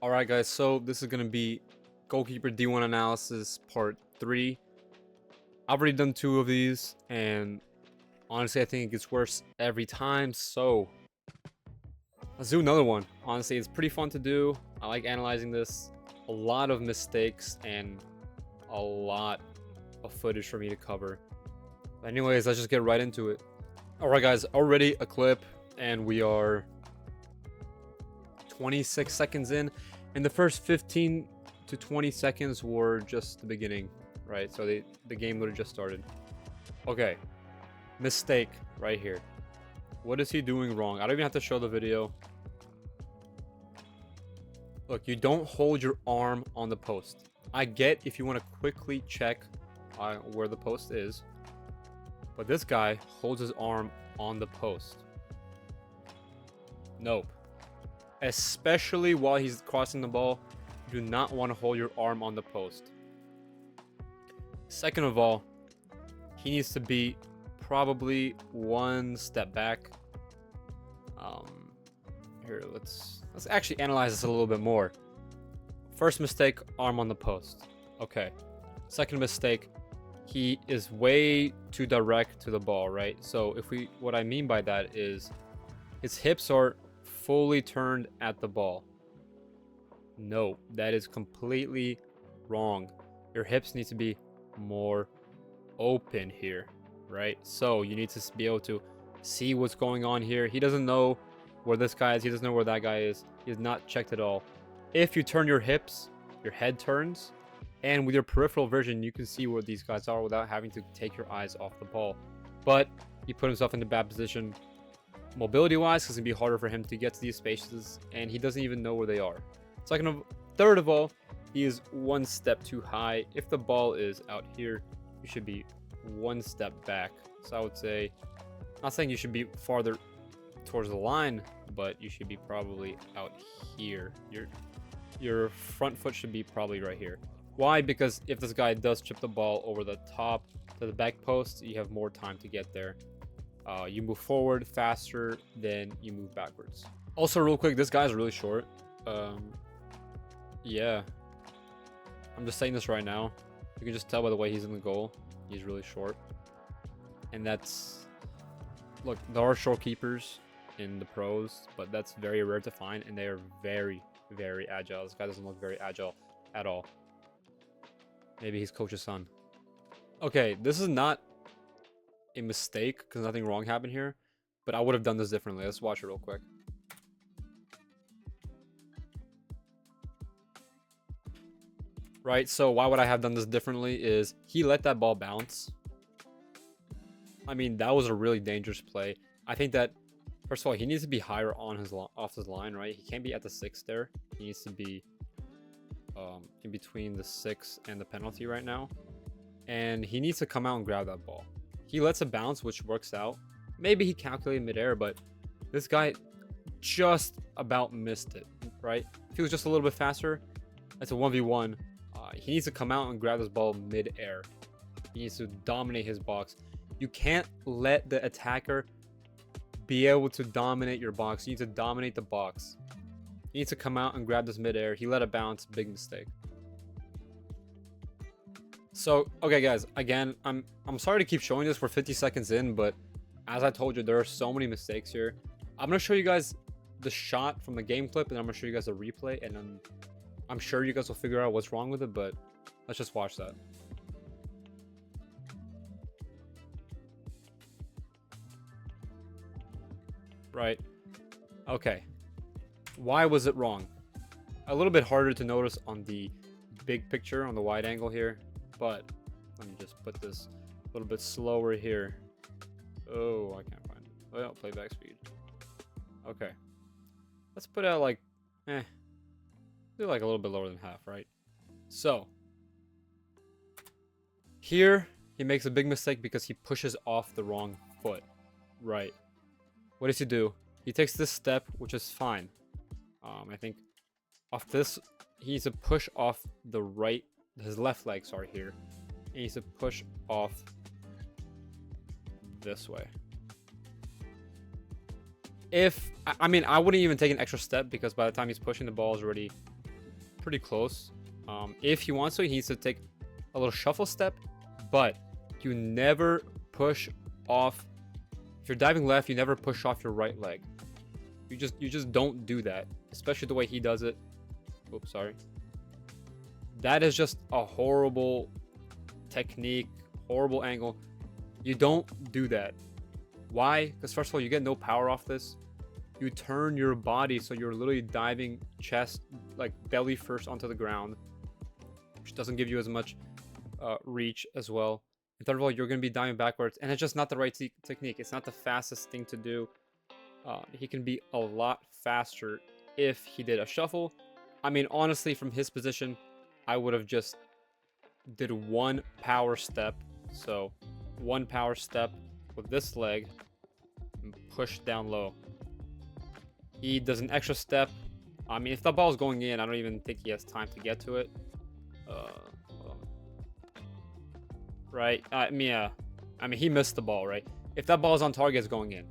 Alright guys, so this is going to be Goalkeeper D1 Analysis Part 3. I've already done 2 of these, and honestly I think it gets worse every time, so let's do another one. Honestly, it's pretty fun to do. I like analyzing this. A lot of mistakes and a lot of footage for me to cover. But anyways, let's just get right into it. Alright guys, already a clip, and we are 26 seconds in, and the first 15 to 20 seconds were just the beginning, right? So the game literally just started. Okay, mistake right here. What is he doing wrong? I don't even have to show the video. Look, you don't hold your arm on the post. I get if you want to quickly check where the post is, but this guy holds his arm on the post. Nope. Especially while he's crossing the ball, you do not want to hold your arm on the post. Second of all, he needs to be probably one step back. Here, let's actually analyze this a little bit more. First mistake, arm on the post. Okay. Second mistake, he is way too direct to the ball, right? So what I mean by that is his hips are fully turned at the ball. No, that is completely wrong. Your hips need to be more open here, right? So you need to be able to see what's going on here. He doesn't know where this guy is. He doesn't know where that guy is. He has not checked at all. If you turn your hips, your head turns, and with your peripheral vision, you can see where these guys are without having to take your eyes off the ball. But he put himself in a bad position mobility wise, because it's gonna be harder for him to get to these spaces, and he doesn't even know where they are. Third of all, he is one step too high. If the ball is out here, you should be one step back. So I would say, not saying you should be farther towards the line, but you should be probably out here. Your front foot should be probably right here. Why? Because if this guy does chip the ball over the top to the back post, you have more time to get there. You move forward faster than you move backwards. Also, real quick, this guy's really short. Yeah, I'm just saying this right now. You can just tell by the way he's in the goal. He's really short. And look, there are short keepers in the pros, but that's very rare to find, and they are very, very agile. This guy doesn't look very agile at all. Maybe he's coach's son. Okay, this is not a mistake because nothing wrong happened here, but I would have done this differently. Let's watch it real quick. Right, so why would I have done this differently is he let that ball bounce. I mean, that was a really dangerous play. I think that, first of all, he needs to be higher on off his line, right? He can't be at the 6 there. He needs to be in between the 6 and the penalty right now. And he needs to come out and grab that ball. He lets it bounce, which works out. Maybe he calculated midair, but this guy just about missed it, right? If he was just a little bit faster, that's a 1v1. He needs to come out and grab this ball mid-air. He needs to dominate his box. You can't let the attacker be able to dominate your box. You need to dominate the box. He needs to come out and grab this mid-air. He let it bounce. Big mistake. So, okay, guys. Again, I'm sorry to keep showing this. We're 50 seconds in, but as I told you, there are so many mistakes here. I'm going to show you guys the shot from the game clip, and I'm going to show you guys a replay, and then I'm sure you guys will figure out what's wrong with it, but let's just watch that. Right. Okay. Why was it wrong? A little bit harder to notice on the big picture, on the wide angle here, but let me just put this a little bit slower here. Oh, I can't find it. Well, playback speed. Okay. Let's put out like, do like a little bit lower than half, right? So here he makes a big mistake because he pushes off the wrong foot, right? What does he do? He takes this step, which is fine. I think off this, he needs to push off the right, his left leg, sorry, here. He needs to push off this way. I mean, I wouldn't even take an extra step because by the time he's pushing, the ball is already pretty close. If he wants to, he needs to take a little shuffle step, but you never push off. If you're diving left, you never push off your right leg. You just don't do that, especially the way he does it. Oops, sorry. That is just a horrible technique, horrible angle. You don't do that. Why? Because first of all, you get no power off this. You turn your body so you're literally diving chest, like belly first onto the ground, which doesn't give you as much reach as well. And third of all, you're going to be diving backwards, and it's just not the right technique. It's not the fastest thing to do. He can be a lot faster if he did a shuffle. I mean, honestly, from his position, I would have just did one power step. So one power step with this leg and push down low. He does an extra step. I mean, if the ball is going in, I don't even think he has time to get to it. Right? I mean, he missed the ball, right? If that ball is on target, it's going in.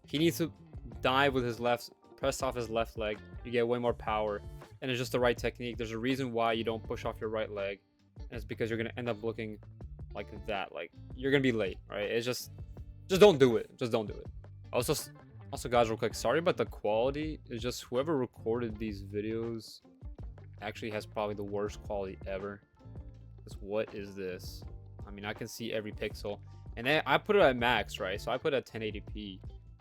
He needs to dive with his left, press off his left leg. You get way more power, and it's just the right technique. There's a reason why you don't push off your right leg, and it's because you're gonna end up looking like that. Like, you're gonna be late, right? It's just don't do it. Just don't do it. Also, guys, real quick, sorry about the quality. It's just whoever recorded these videos actually has probably the worst quality ever. Because what is this? I mean, I can see every pixel, and I put it at max, right? So I put it at 1080p,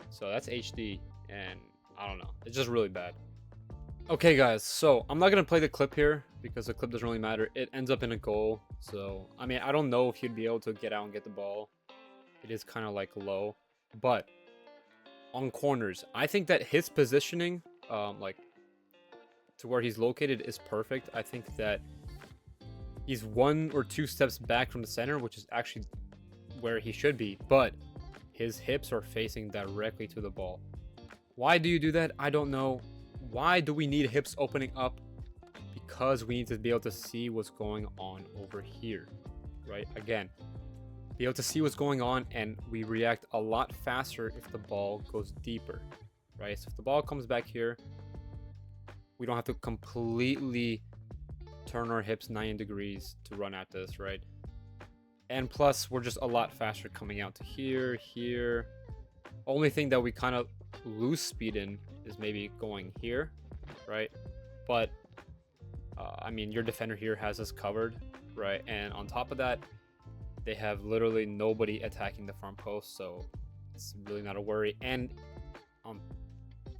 so that's HD, and I don't know, it's just really bad. Okay, guys, so I'm not gonna play the clip here because the clip doesn't really matter. It ends up in a goal, so I mean, I don't know if he'd be able to get out and get the ball. It is kind of like low, but on corners, I think that his positioning, like to where he's located, is perfect. I think that he's 1 or 2 steps back from the center, which is actually where he should be, but his hips are facing directly to the ball. Why do you do that? I don't know. Why do we need hips opening up? Because we need to be able to see what's going on over here, right? Again, be able to see what's going on, and we react a lot faster if the ball goes deeper, right? So if the ball comes back here, we don't have to completely turn our hips 90 degrees to run at this, right? And plus, we're just a lot faster coming out to here. Only thing that we kind of lose speed in is maybe going here, right? But I mean, your defender here has us covered, right? And on top of that, they have literally nobody attacking the front post, so it's really not a worry. And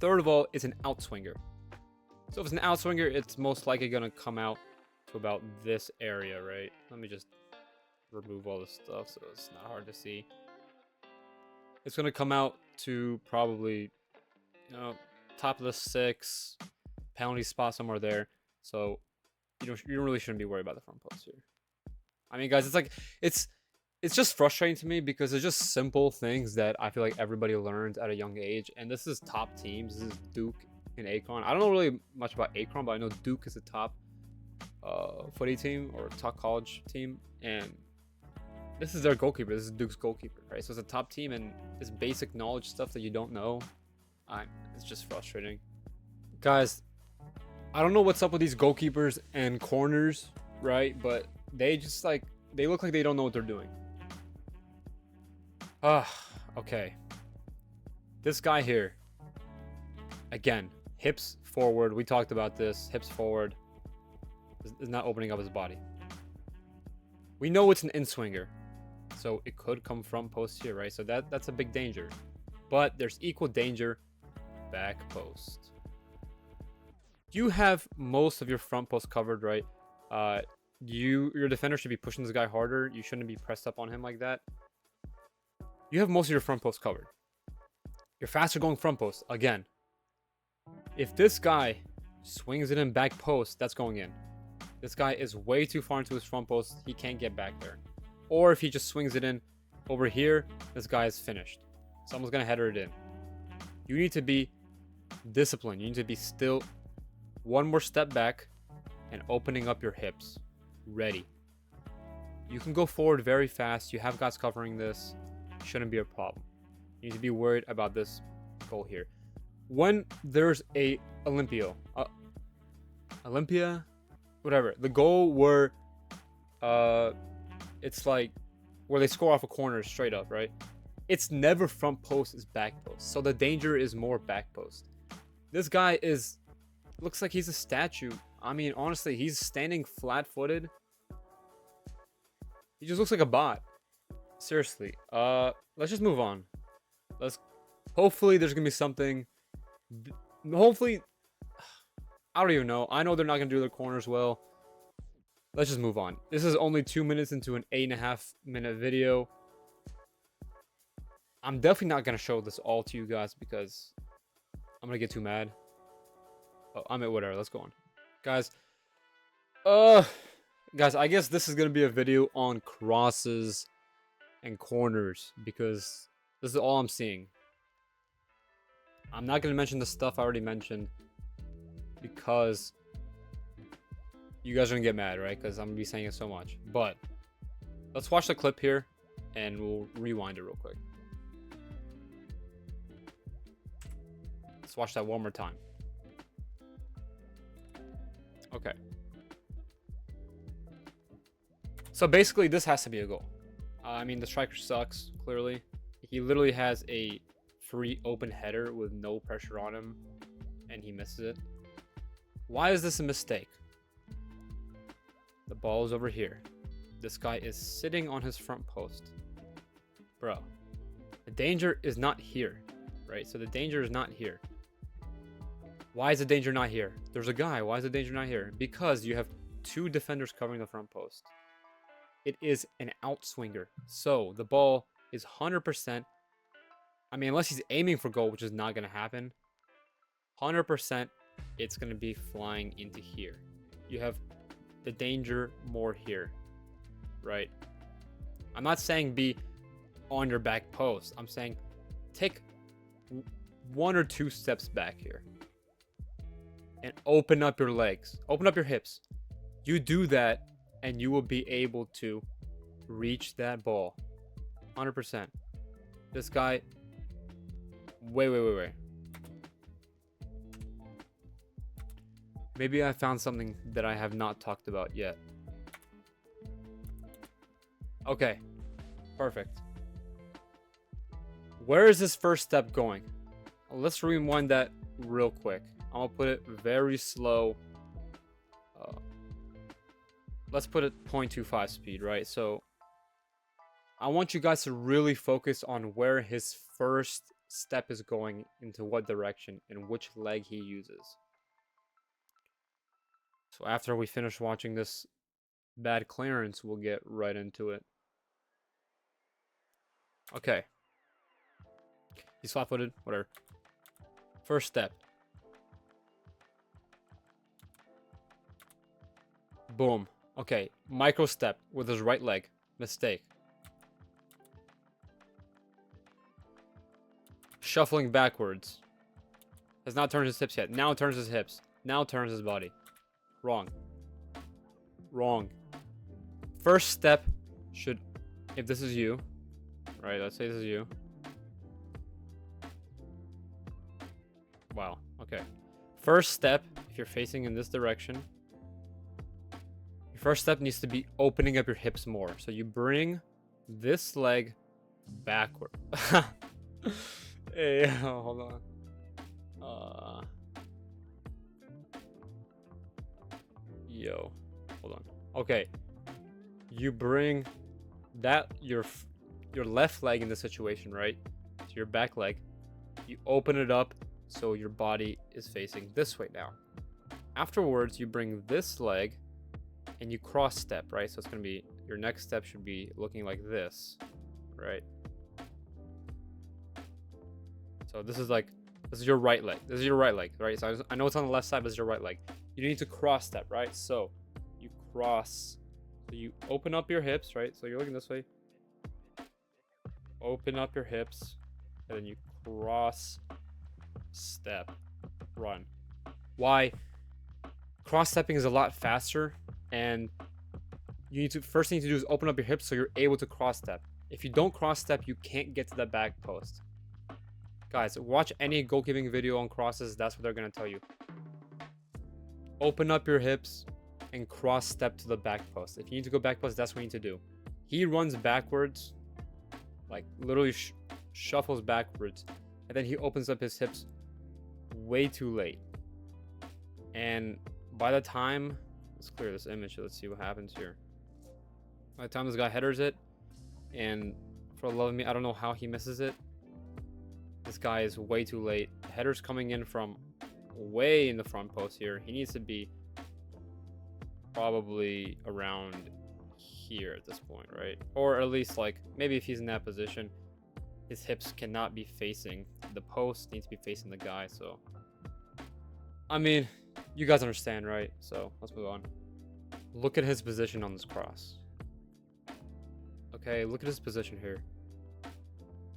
third of all, it's an outswinger. So if it's an outswinger, it's most likely going to come out to about this area, right? Let me just remove all this stuff so it's not hard to see. It's going to come out to probably, you know, top of the 6, penalty spot somewhere there. So you really shouldn't be worried about the front post here. I mean, guys, it's like it's just frustrating to me because it's just simple things that I feel like everybody learns at a young age. And this is top teams. This is Duke and Akron. I don't know really much about Akron, but I know Duke is a top footy team or top college team, and this is their goalkeeper. This is Duke's goalkeeper, right? So it's a top team, and it's basic knowledge stuff that you don't know. It's just frustrating, guys. I don't know what's up with these goalkeepers and corners, right? But they just they look like they don't know what they're doing. Okay. This guy here, again, hips forward. We talked about this. Hips forward is not opening up his body. We know it's an in-swinger, so it could come front post here, right? So that's a big danger. But there's equal danger back post. You have most of your front post covered, right? Your defender should be pushing this guy harder. You shouldn't be pressed up on him like that. You have most of your front post covered. You're faster going front post. Again, if this guy swings it in back post, that's going in. This guy is way too far into his front post. He can't get back there. Or if he just swings it in over here, this guy is finished. Someone's going to header it in. You need to be disciplined. You need to be still one more step back and opening up your hips. Ready. You can go forward very fast. You have guys covering this. Shouldn't be a problem. You need to be worried about this goal here. When there's a Olympia, whatever. The goal where it's like where they score off a corner straight up, right? It's never front post, it's back post. So the danger is more back post. This guy looks like he's a statue. I mean, honestly, he's standing flat-footed. He just looks like a bot. Seriously. Let's just move on. Hopefully there's gonna be something. Hopefully, I don't even know. I know they're not gonna do their corners well. Let's just move on. This is only 2 minutes into an 8.5-minute video. I'm definitely not gonna show this all to you guys because I'm gonna get too mad. Oh, I'm at whatever. Let's go on, guys. Guys, I guess this is gonna be a video on crosses and corners because this is all I'm seeing. I'm not gonna mention the stuff I already mentioned because you guys are gonna get mad, right? Because I'm gonna be saying it so much. But let's watch the clip here and we'll rewind it real quick. Let's watch that one more time. Okay. So basically, this has to be a goal. I mean, the striker sucks, clearly. He literally has a free open header with no pressure on him, and he misses it. Why is this a mistake? The ball is over here. This guy is sitting on his front post. Bro, the danger is not here, right? So the danger is not here. Why is the danger not here? There's a guy. Why is the danger not here? Because you have two defenders covering the front post. It is an outswinger. So the ball is 100%. I mean, unless he's aiming for goal, which is not going to happen. 100%, it's going to be flying into here. You have the danger more here, right? I'm not saying be on your back post. I'm saying take 1 or 2 steps back here. And open up your legs. Open up your hips. You do that, and you will be able to reach that ball. 100%. This guy... Wait. Maybe I found something that I have not talked about yet. Okay. Perfect. Where is this first step going? Let's rewind that real quick. I'm gonna put it very slow. Let's put it 0.25 speed, right? So I want you guys to really focus on where his first step is going, into what direction and which leg he uses. So after we finish watching this bad clearance, we'll get right into it. Okay. He's flat-footed, whatever. First step. Boom. Okay, micro step with his right leg. Mistake. Shuffling backwards. Has not turned his hips yet. Now turns his hips. Now turns his body. Wrong. Wrong. First step should, if this is you, right? Let's say this is you. Wow. Okay. First step, if you're facing in this direction, first step needs to be opening up your hips more. So you bring this leg backward. Hey, hold on. Yo, hold on. Okay. You bring that your left leg in this situation, right? So your back leg. You open it up so your body is facing this way now. Afterwards, you bring this leg and you cross step, right? So it's going to be, your next step should be looking like this, right? So this is your right leg. This is your right leg, right? So I know it's on the left side, but it's your right leg. You need to cross step, right? So you cross, so you open up your hips, right? So you're looking this way. Open up your hips, and then you cross step, run. Why? Cross stepping is a lot faster, and first thing you need to do is open up your hips so you're able to cross step. If you don't cross step, you can't get to the back post. Guys, watch any goalkeeping video on crosses. That's what they're gonna tell you. Open up your hips, and cross step to the back post. If you need to go back post, that's what you need to do. He runs backwards, like literally shuffles backwards, and then he opens up his hips way too late. And by the time, let's clear this image, let's see what happens here. By the time this guy headers it, and for the love of me, I don't know how he misses it. This guy is way too late. The header's coming in from way in the front post here. He needs to be probably around here at this point, right? Or at least, like, maybe if he's in that position, his hips cannot be facing the post, needs to be facing the guy. So I mean, you guys understand, right? So let's move on. Look at his position on this cross. Okay, look at his position here.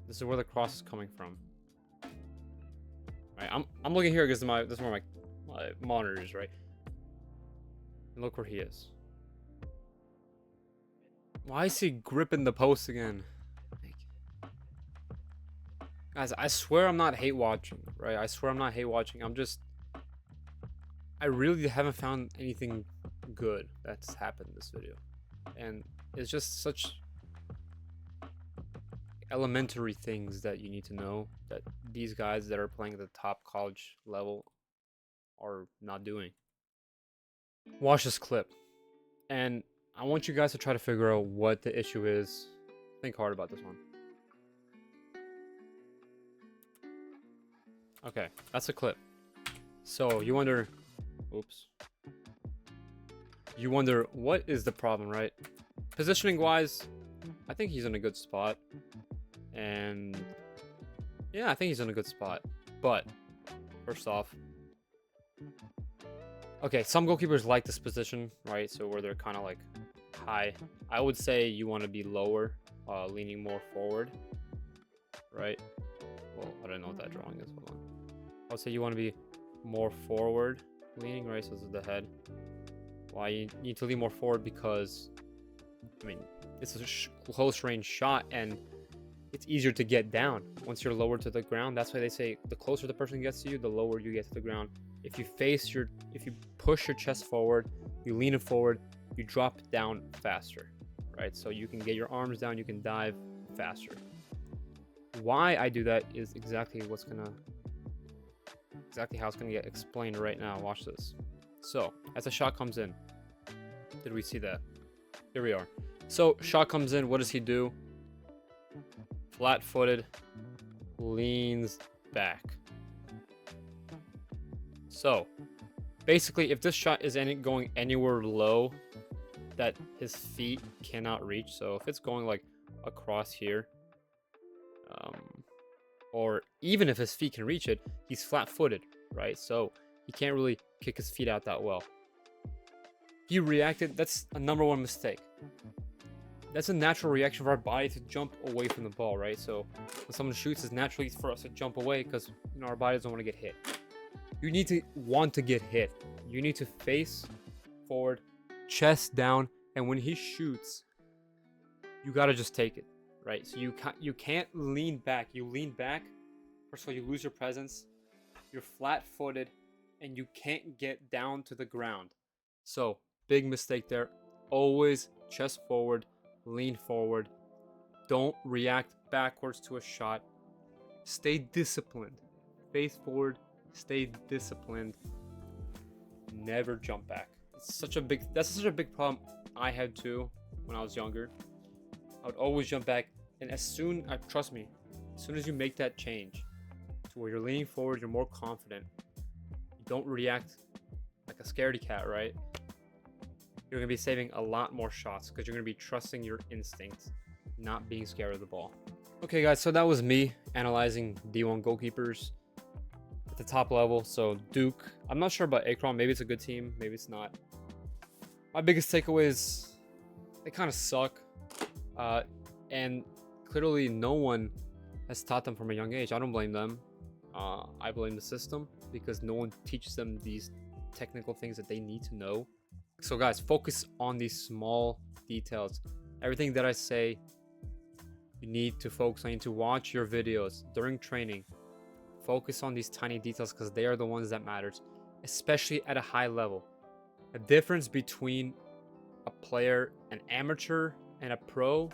This is where the cross is coming from. Right, I'm looking here because this is where my monitor is, right? And look where he is. Why is he gripping the post again? Guys, I swear I'm not hate watching, right? I swear I'm not hate watching. I really haven't found anything good that's happened in this video. And it's just such elementary things that you need to know that these guys that are playing at the top college level are not doing. Watch this clip. And I want you guys to try to figure out what the issue is. Think hard about this one. Okay, that's a clip. So you wonder, oops. You wonder what is the problem, right? Positioning wise, I think he's in a good spot. And yeah, I think he's in a good spot. But first off, okay, some goalkeepers like this position, right? So where they're kind of like high. I would say you want to be lower, leaning more forward, right? Well, I don't know what that drawing is. Hold on. I would say you want to be more forward leaning, right? So this is the head. Why you need to lean more forward? Because, I mean, it's a close range shot and it's easier to get down once you're lower to the ground. That's why they say the closer the person gets to you, the lower you get to the ground. If you push your chest forward, you lean it forward, you drop down faster, right? So you can get your arms down, you can dive faster. Why I do that is exactly how it's gonna get explained right now. Watch this. So as the shot comes in, did we see that? Here we are. So shot comes in, what does he do? Flat-footed, leans back. So basically, if this shot is going anywhere low that his feet cannot reach, so if it's going like across here, or even if his feet can reach it, he's flat-footed, right? So he can't really kick his feet out that well. He reacted. That's a number one mistake. That's a natural reaction of our body to jump away from the ball, right? So when someone shoots, it's naturally for us to jump away because, you know, our bodies don't want to get hit. You need to want to get hit. You need to face forward, chest down, and when he shoots, you gotta just take it, right? So you can't lean back. You lean back, first of all, you lose your presence. You're flat-footed, and you can't get down to the ground. So big mistake there. Always chest forward, lean forward. Don't react backwards to a shot. Stay disciplined. Face forward. Stay disciplined. Never jump back. That's such a big problem I had too when I was younger. I would always jump back, and trust me, as soon as you make that change to where you're leaning forward, you're more confident. You don't react like a scaredy cat, right? You're gonna be saving a lot more shots because you're gonna be trusting your instincts, not being scared of the ball. Okay, guys, so that was me analyzing D1 goalkeepers at the top level. So Duke, I'm not sure about Akron. Maybe it's a good team, maybe it's not. My biggest takeaway is they kind of suck, and clearly no one has taught them from a young age. I don't blame them. I blame the system because no one teaches them these technical things that they need to know. So guys, focus on these small details. Everything that I say, you need to focus on. You need to watch your videos during training. Focus on these tiny details because they are the ones that matters, especially at a high level. The difference between a player, an amateur, and a pro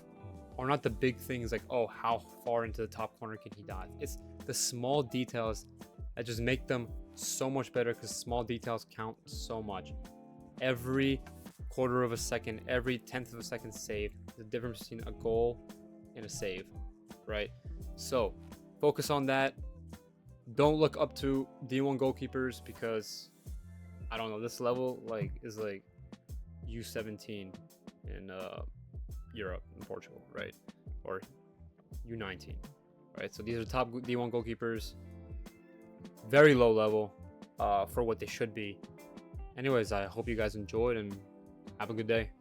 are not the big things like, oh, how far into the top corner can he dive? It's the small details that just make them so much better, because small details count so much. Every quarter of a second, every tenth of a second saved, the difference between a goal and a save, right? So focus on that. Don't look up to D1 goalkeepers, because I don't know, this level like is like U17 in Europe, in Portugal, right? Or U19, right? So these are top D1 goalkeepers, very low level for what they should be. Anyways, I hope you guys enjoyed, and have a good day.